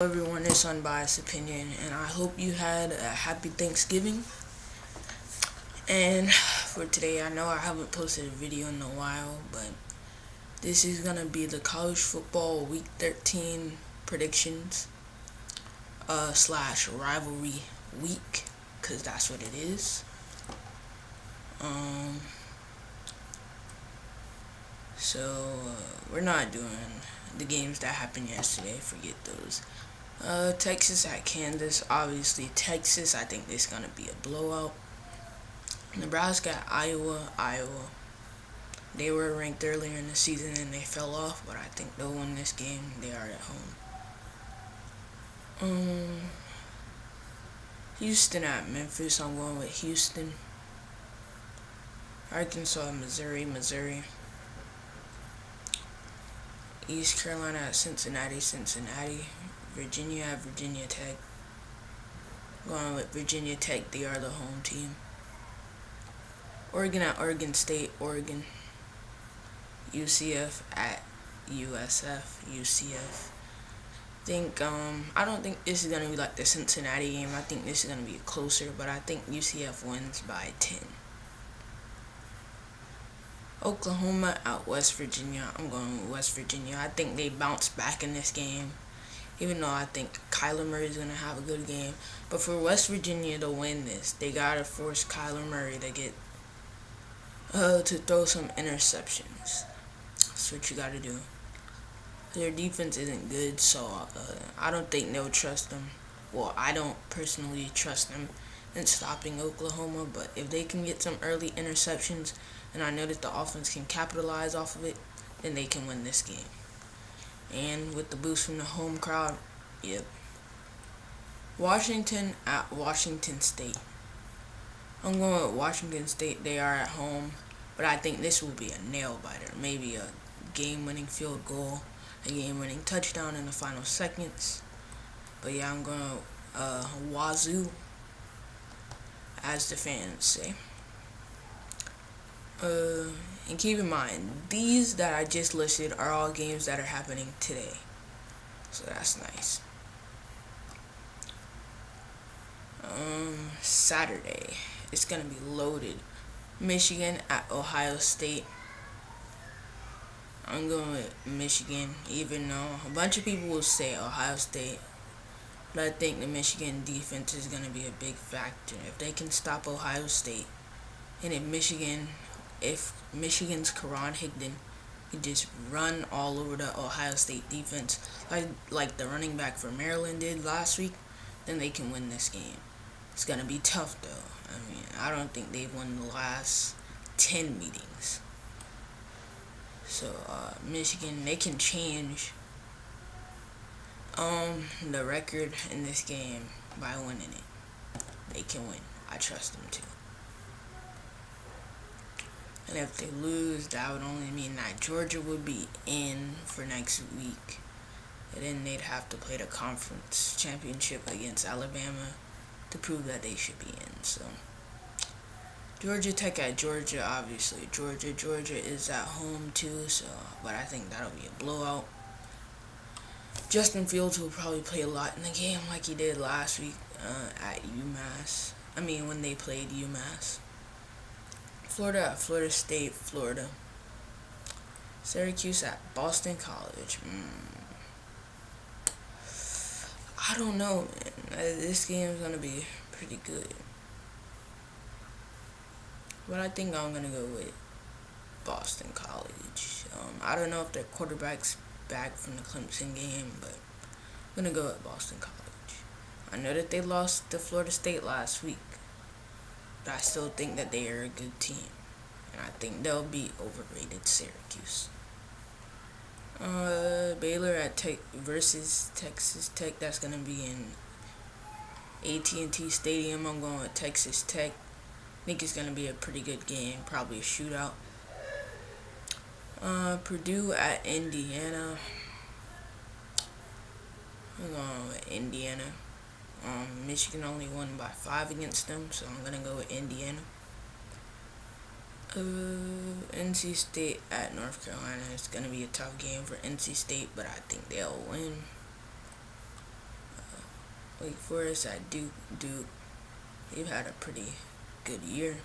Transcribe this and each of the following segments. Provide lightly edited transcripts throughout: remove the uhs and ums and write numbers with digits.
Everyone, it's Unbiased Opinion, and I hope you had a happy Thanksgiving. And for today, I know I haven't posted a video in a while, but this is gonna be the college football week 13 predictions slash rivalry week, cause that's what it is. Um, we're not doing the games that happened yesterday. Forget those. Texas at Kansas. Obviously, Texas. I think this is gonna be a blowout. Nebraska at Iowa. They were ranked earlier in the season and they fell off, but I think they'll win this game. They are at home. Houston at Memphis. I'm going with Houston. Arkansas, Missouri. East Carolina at Cincinnati. Virginia at Virginia Tech. Going with Virginia Tech. They are the home team. Oregon at Oregon State. Oregon. UCF at UCF. I don't think this is gonna be like the Cincinnati game. I think this is gonna be closer, but I think UCF wins by 10. Oklahoma at West Virginia. I'm going with West Virginia. I think they bounce back in this game, even though I think Kyler Murray is gonna have a good game. But for West Virginia to win this, they gotta force Kyler Murray to get to throw some interceptions. That's what you gotta do. Their defense isn't good, so I don't think they'll trust them. Well, I don't personally trust them in stopping Oklahoma, but if they can get some early interceptions, and I know that the offense can capitalize off of it, then they can win this game. And with the boost from the home crowd, yep. Washington at Washington State. I'm going with Washington State. They are at home, but I think this will be a nail biter. Maybe a game-winning field goal, a game-winning touchdown in the final seconds. But yeah, I'm going to Wazoo, as the fans say. And keep in mind, these that I just listed are all games that are happening today. So that's nice. Saturday, it's going to be loaded. Michigan at Ohio State. I'm going with Michigan, even though a bunch of people will say Ohio State. But I think the Michigan defense is going to be a big factor. If they can stop Ohio State, and if Michigan's Karan Higdon can just run all over the Ohio State defense, like the running back for Maryland did last week, then they can win this game. It's going to be tough, though. I mean, I don't think they've won the last 10 meetings. So, Michigan, they can change the record in this game by winning it. They can win. I trust them to. And if they lose, that would only mean that Georgia would be in for next week. And then they'd have to play the conference championship against Alabama to prove that they should be in. So, Georgia Tech at Georgia, obviously. Georgia is at home too, but I think that'll be a blowout. Justin Fields will probably play a lot in the game like he did last week at UMass. When they played UMass. Florida at Florida State, Florida. Syracuse at Boston College. I don't know, man. This game is going to be pretty good. But I think I'm going to go with Boston College. I don't know if their quarterback's back from the Clemson game, but I'm going to go with Boston College. I know that they lost to Florida State last week, but I still think that they are a good team. And I think they'll be overrated Syracuse. Baylor at Tech versus Texas Tech. That's going to be in AT&T Stadium. I'm going with Texas Tech. I think it's going to be a pretty good game. Probably a shootout. Purdue at Indiana. I'm going with Indiana. Michigan only won by 5 against them, so I'm going to go with Indiana. NC State at North Carolina. It's going to be a tough game for NC State, but I think they'll win. Wake Forest at Duke. They've had a pretty good year.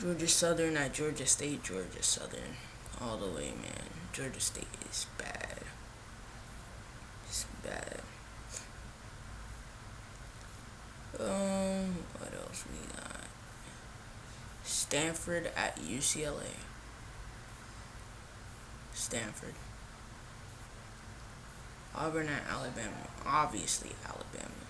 Georgia Southern at Georgia State. Georgia Southern all the way, man. Georgia State is bad. It's bad. What else we got? Stanford at UCLA. Stanford. Auburn at Alabama. Obviously Alabama.